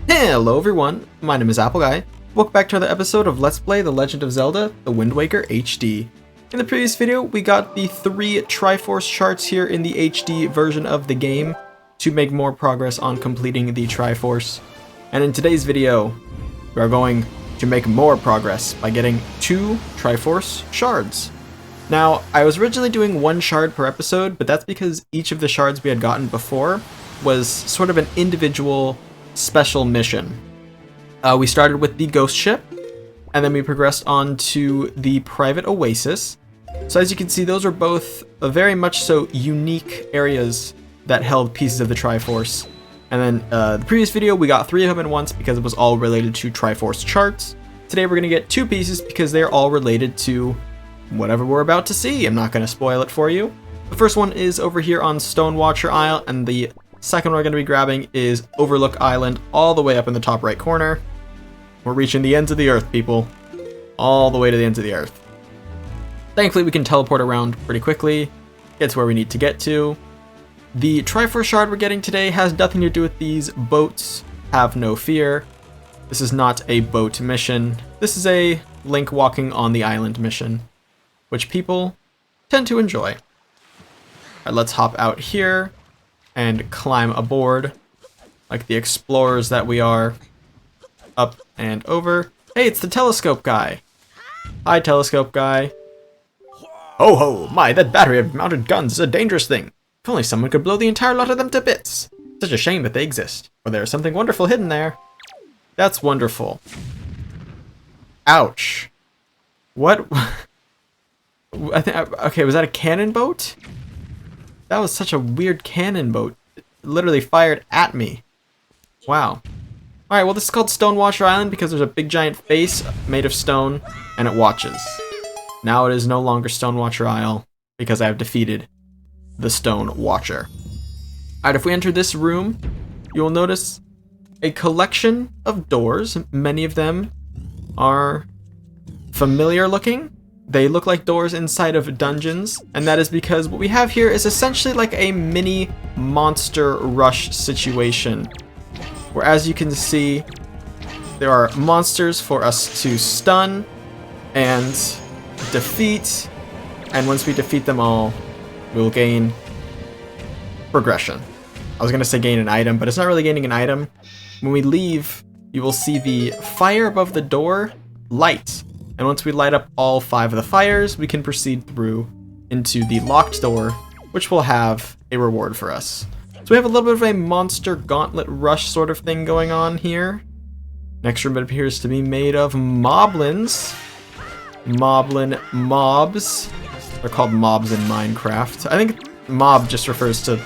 Hello everyone, my name is Apple Guy. Welcome back to another episode of Let's Play The Legend of Zelda, The Wind Waker HD. In the previous video, we got the 3 Triforce Shards here in the HD version of the game to make more progress on completing the Triforce. And in today's video, we are going to make more progress by getting 2 Triforce Shards. Now, I was originally doing 1 shard per episode, but that's because each of the shards we had gotten before was sort of an individual special mission. We started with the ghost ship, and then we progressed on to the private oasis. So as you can see, those are both very much so unique areas that held pieces of the Triforce. And then the previous video, we got 3 of them at once because it was all related to Triforce Shards. Today we're going to get 2 pieces because they're all related to whatever we're about to see. I'm not going to spoil it for you. The first one is over here on Stonewasher Island, and the second one we're going to be grabbing is Overlook Island, all the way up in the top right corner. We're reaching the ends of the earth, people. All the way to the ends of the earth. Thankfully, we can teleport around pretty quickly, get to where we need to get to. The Triforce Shard we're getting today has nothing to do with these boats. Have no fear. This is not a boat mission. This is a Link walking on the island mission, which people tend to enjoy. All right, let's hop out here and climb aboard like the explorers that we are. Up and over. Hey, it's the telescope guy. Hi, telescope guy. Ho ho, my, that battery of mounted guns is a dangerous thing. If only someone could blow the entire lot of them to bits. Such a shame that they exist, or there is something wonderful hidden there. That's wonderful. Ouch. What? Okay, was that a cannon boat? That was such a weird cannon boat. It literally fired at me. Wow. Alright, well this is called Stonewasher Island because there's a big giant face made of stone, and it watches. Now it is no longer Stonewasher Isle because I have defeated the Stone Watcher. Alright, if we enter this room, you will notice a collection of doors. Many of them are familiar looking. They look like doors inside of dungeons, and that is because what we have here is essentially like a mini monster rush situation, where as you can see, there are monsters for us to stun and defeat, and once we defeat them all, we will gain progression. I was going to say gain an item, but it's not really gaining an item. When we leave, you will see the fire above the door light. And once we light up all 5 of the fires, we can proceed through into the locked door, which will have a reward for us. So we have a little bit of a monster gauntlet rush sort of thing going on here. Next room, it appears to be made of moblins. Moblin mobs. They're called mobs in Minecraft. I think mob just refers to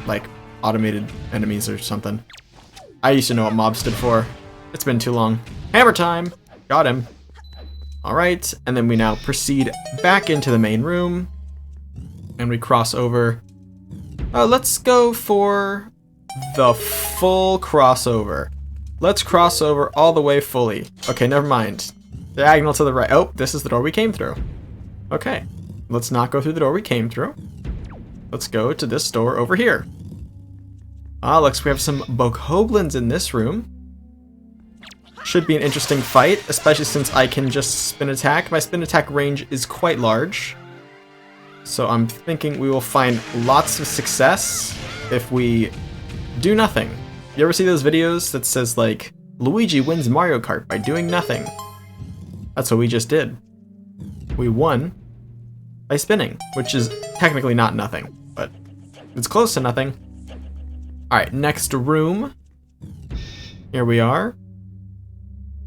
like automated enemies or something. I used to know what mob stood for. It's been too long. Hammer time! Got him. Alright, and then we now proceed back into the main room. And we cross over. Let's go for the full crossover. Let's cross over all the way fully. Okay, never mind. Diagonal to the right. Oh, this is the door we came through. Okay, let's not go through the door we came through. Let's go to this door over here. Looks like we have some bokoblins in this room. Should be an interesting fight, especially since I can just spin attack. My spin attack range is quite large. So I'm thinking we will find lots of success if we do nothing. You ever see those videos that says like, Luigi wins Mario Kart by doing nothing? That's what we just did. We won by spinning, which is technically not nothing, but it's close to nothing. Alright, next room. Here we are.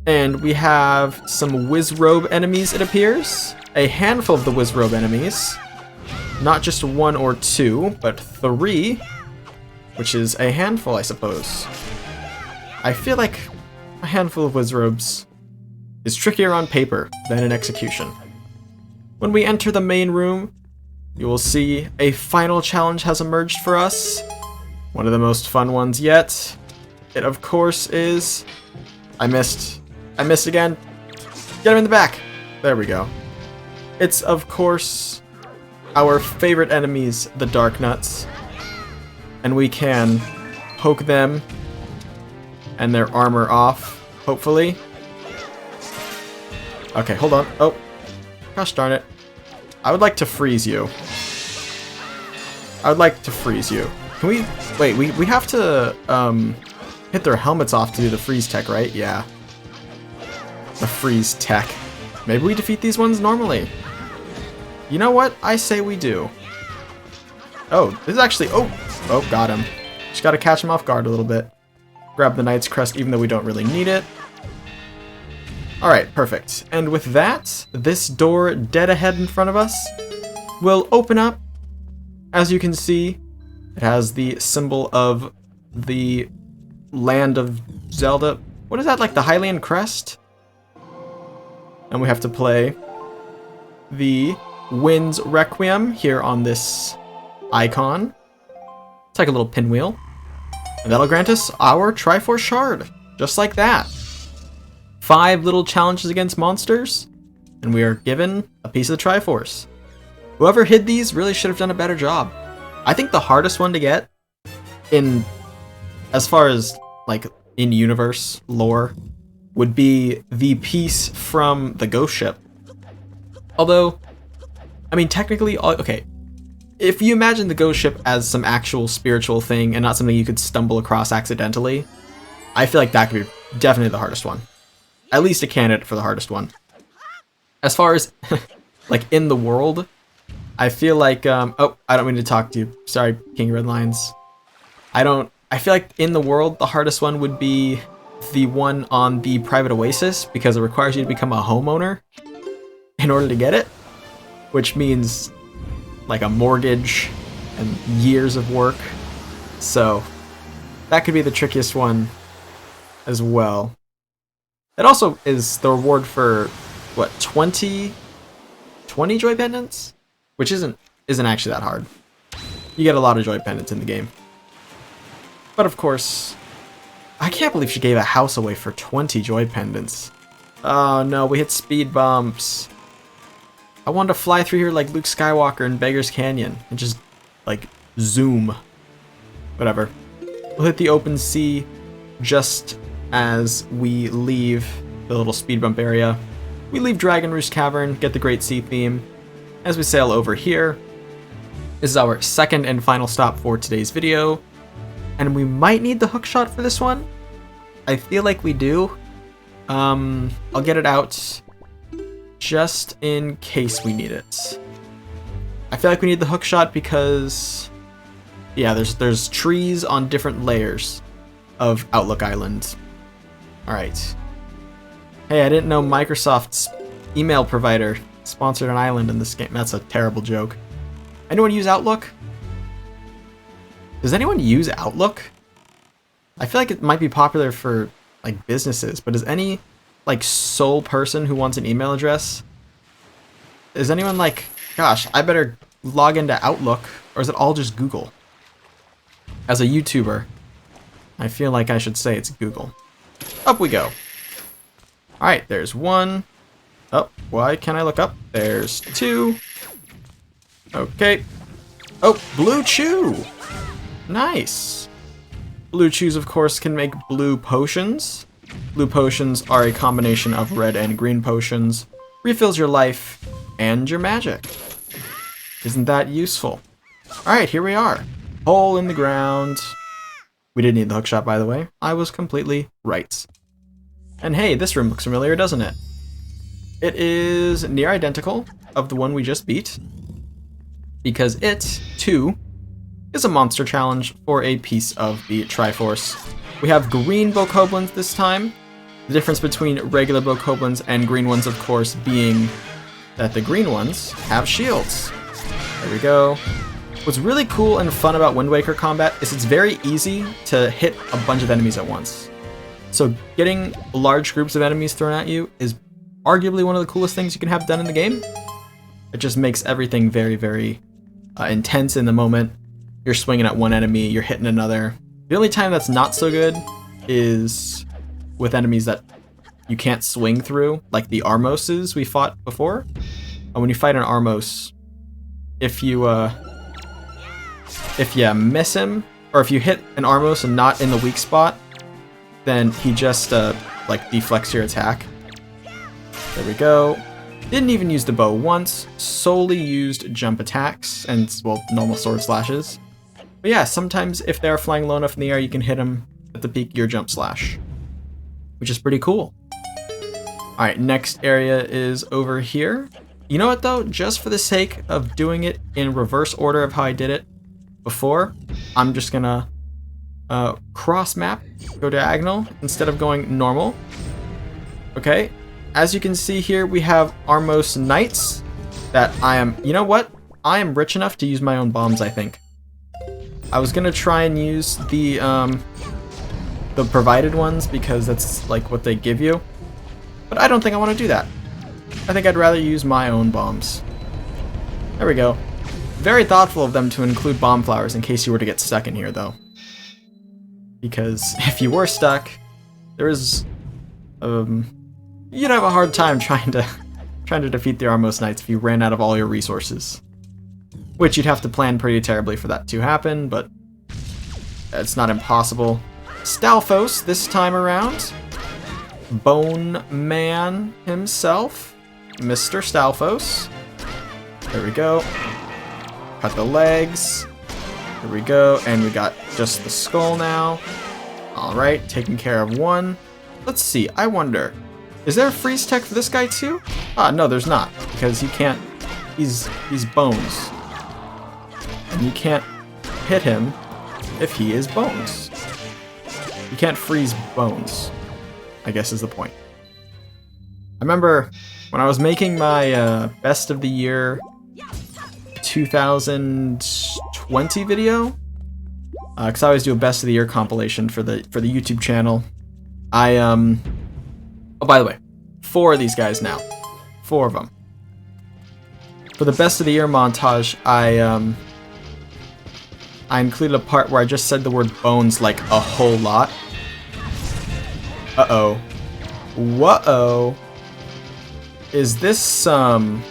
And we have some Wizrobe enemies, it appears. A handful of the Wizrobe enemies. Not just 1 or 2, but 3, which is a handful, I suppose. I feel like a handful of Wizrobes is trickier on paper than in execution. When we enter the main room, you will see a final challenge has emerged for us. One of the most fun ones yet. It, of course, is... I missed again. Get him in the back. There we go. It's, of course, our favorite enemies, the Dark Nuts. And we can poke them and their armor off, hopefully. Okay, hold on. Oh, gosh darn it. I would like to freeze you. I would like to freeze you. Can we... Wait, we have to hit their helmets off to do the freeze tech, right? Yeah. The freeze tech. Maybe we defeat these ones normally. You know what? I say we do. Oh, this is actually... Oh, got him. Just gotta catch him off guard a little bit. Grab the Knight's Crest even though we don't really need it. Alright, perfect. And with that, this door dead ahead in front of us will open up. As you can see, it has the symbol of the Land of Zelda. What is that, like the Hylian Crest? And we have to play the Wind's Requiem here on this icon. It's like a little pinwheel. And that'll grant us our Triforce Shard. Just like that. 5 little challenges against monsters, and we are given a piece of the Triforce. Whoever hid these really should have done a better job. I think the hardest one to get, as far as like in-universe lore, would be the piece from the ghost ship. Although, I mean, technically, okay, if you imagine the ghost ship as some actual spiritual thing and not something you could stumble across accidentally, I feel like that could be definitely the hardest one. At least a candidate for the hardest one. As far as, like, in the world, I feel like, oh, I don't mean to talk to you. Sorry, King Red Lions. I feel like in the world, the hardest one would be the one on the private oasis, because it requires you to become a homeowner in order to get it. Which means, like, a mortgage and years of work. So, that could be the trickiest one as well. It also is the reward for, what, 20 joy pendants? Which isn't actually that hard. You get a lot of joy pendants in the game. But of course, I can't believe she gave a house away for 20 joy pendants. Oh no, we hit speed bumps. I wanted to fly through here like Luke Skywalker in Beggar's Canyon and just, like, zoom. Whatever. We'll hit the open sea just as we leave the little speed bump area. We leave Dragon Roost Cavern, get the Great Sea theme. As we sail over here, this is our second and final stop for today's video. And we might need the hook shot for this one. I feel like we do. I'll get it out just in case we need it. I feel like we need the hook shot because, yeah, there's trees on different layers of Outlook Island. Alright. Hey, I didn't know Microsoft's email provider sponsored an island in this game. That's a terrible joke. Anyone use Outlook? Does anyone use Outlook? I feel like it might be popular for, like, businesses, but is any, like, sole person who wants an email address? Is anyone like, gosh, I better log into Outlook, or is it all just Google? As a YouTuber, I feel like I should say it's Google. Up we go. Alright, there's 1. Oh, why can't I look up? There's 2. Okay. Oh, Blue Chew! Nice! Blue Chews, of course, can make blue potions. Blue potions are a combination of red and green potions. Refills your life and your magic. Isn't that useful? Alright, here we are. Hole in the ground. We didn't need the hookshot, by the way. I was completely right. And hey, this room looks familiar, doesn't it? It is near identical of the one we just beat, because it, too, is a monster challenge for a piece of the Triforce. We have green Bokoblins this time. The difference between regular Bokoblins and green ones, of course, being that the green ones have shields. There we go. What's really cool and fun about Wind Waker combat is it's very easy to hit a bunch of enemies at once. So getting large groups of enemies thrown at you is arguably one of the coolest things you can have done in the game. It just makes everything very, very intense in the moment. You're swinging at one enemy, you're hitting another. The only time that's not so good is with enemies that you can't swing through, like the Armoses we fought before. And when you fight an Armos, if you miss him, or if you hit an Armos and not in the weak spot, then he just like deflects your attack. There we go. Didn't even use the bow once, solely used jump attacks and, well, normal sword slashes. But yeah, sometimes if they're flying low enough in the air, you can hit them at the peak of your jump slash, which is pretty cool. Alright, next area is over here. You know what though? Just for the sake of doing it in reverse order of how I did it before, I'm just gonna cross map, go diagonal instead of going normal. Okay. As you can see here, we have Armos Knights that you know what? I am rich enough to use my own bombs, I think. I was gonna try and use the provided ones because that's like what they give you. But I don't think I want to do that. I think I'd rather use my own bombs. There we go. Very thoughtful of them to include bomb flowers in case you were to get stuck in here, though. Because if you were stuck, there is you'd have a hard time trying to defeat the Armos Knights if you ran out of all your resources. Which you'd have to plan pretty terribly for that to happen, but it's not impossible. Stalfos this time around. Bone Man himself. Mr. Stalfos. There we go. Cut the legs. There we go. And we got just the skull now. Alright, taking care of one. Let's see, I wonder, is there a freeze tech for this guy too? Ah, no, there's not, because he can't, he's bones. And you can't hit him if he is bones. You can't freeze bones, I guess is the point. I remember when I was making my best of the year 2020 video, because I always do a best of the year compilation for the YouTube channel. Oh, by the way, 4 of these guys now. 4 of them. For the best of the year montage, I included a part where I just said the word bones like a whole lot. Uh-oh. Whoa. Is this some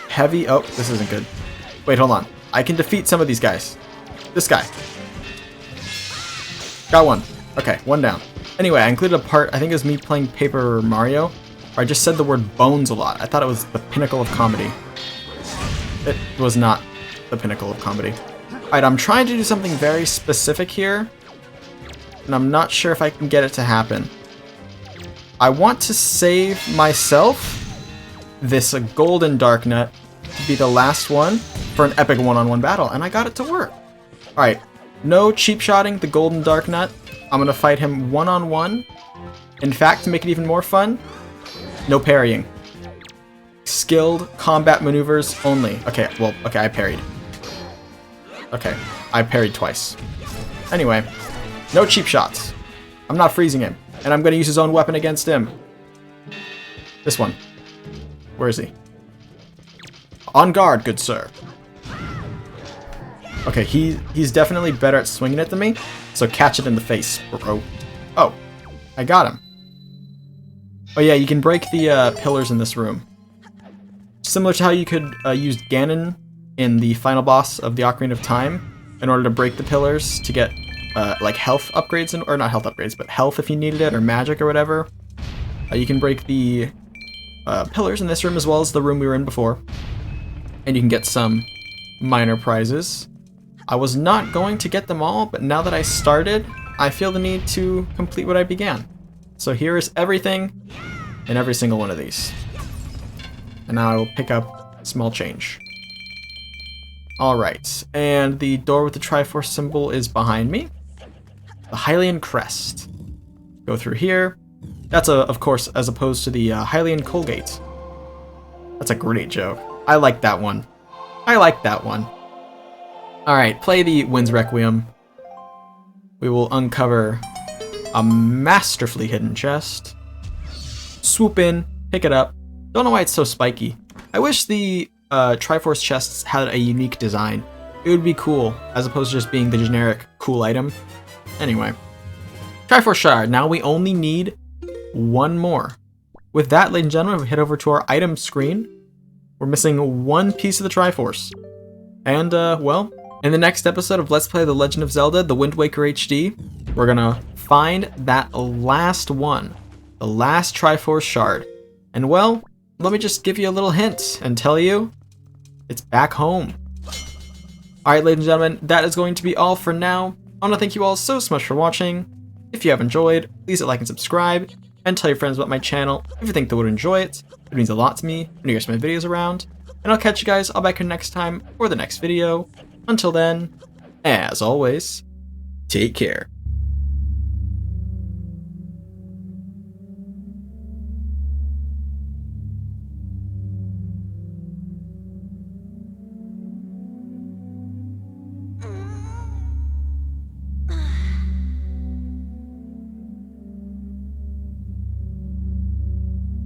heavy? Oh, this isn't good. Wait, hold on. I can defeat some of these guys. This guy. Got one. Okay, one down. Anyway, I included a part, I think it was me playing Paper Mario, where I just said the word bones a lot. I thought it was the pinnacle of comedy. It was not the pinnacle of comedy. Alright, I'm trying to do something very specific here, and I'm not sure if I can get it to happen. I want to save myself this golden dark nut to be the last one for an epic one-on-one battle, and I got it to work. Alright, no cheap shotting the golden dark nut. I'm gonna fight him one-on-one. In fact, to make it even more fun, no parrying. Skilled combat maneuvers only. Okay, well, okay, I parried. Okay, I parried twice. Anyway, no cheap shots. I'm not freezing him, and I'm gonna use his own weapon against him. This one. Where is he? On guard, good sir. Okay, he's definitely better at swinging it than me, so catch it in the face, bro. Oh, I got him. Oh yeah, you can break the pillars in this room. Similar to how you could use Ganon in the final boss of the Ocarina of Time in order to break the pillars to get like health upgrades, or not health upgrades, but health if you needed it, or magic or whatever. You can break the pillars in this room as well as the room we were in before, and you can get some minor prizes. I was not going to get them all, but now that I started, I feel the need to complete what I began. So here is everything in every single one of these. And now I will pick up small change. Alright, and the door with the Triforce symbol is behind me. The Hylian Crest. Go through here. That's, of course, as opposed to the Hylian Colgate. That's a great joke. I like that one. I like that one. Alright, play the Wind's Requiem. We will uncover a masterfully hidden chest. Swoop in, pick it up. Don't know why it's so spiky. I wish the Triforce chests had a unique design. It would be cool, as opposed to just being the generic cool item. Anyway. Triforce Shard. Now we only need one more. With that, ladies and gentlemen, we head over to our item screen. We're missing one piece of the Triforce. And, well, in the next episode of Let's Play The Legend of Zelda, The Wind Waker HD, we're gonna find that last one, the last Triforce Shard. And well, let me just give you a little hint and tell you, it's back home. Alright, ladies and gentlemen, that is going to be all for now. I want to thank you all so much for watching. If you have enjoyed, please hit like and subscribe, and tell your friends about my channel if you think they would enjoy it. It means a lot to me when you guys my videos around. And I'll catch you guys all back here next time for the next video. Until then, as always, take care.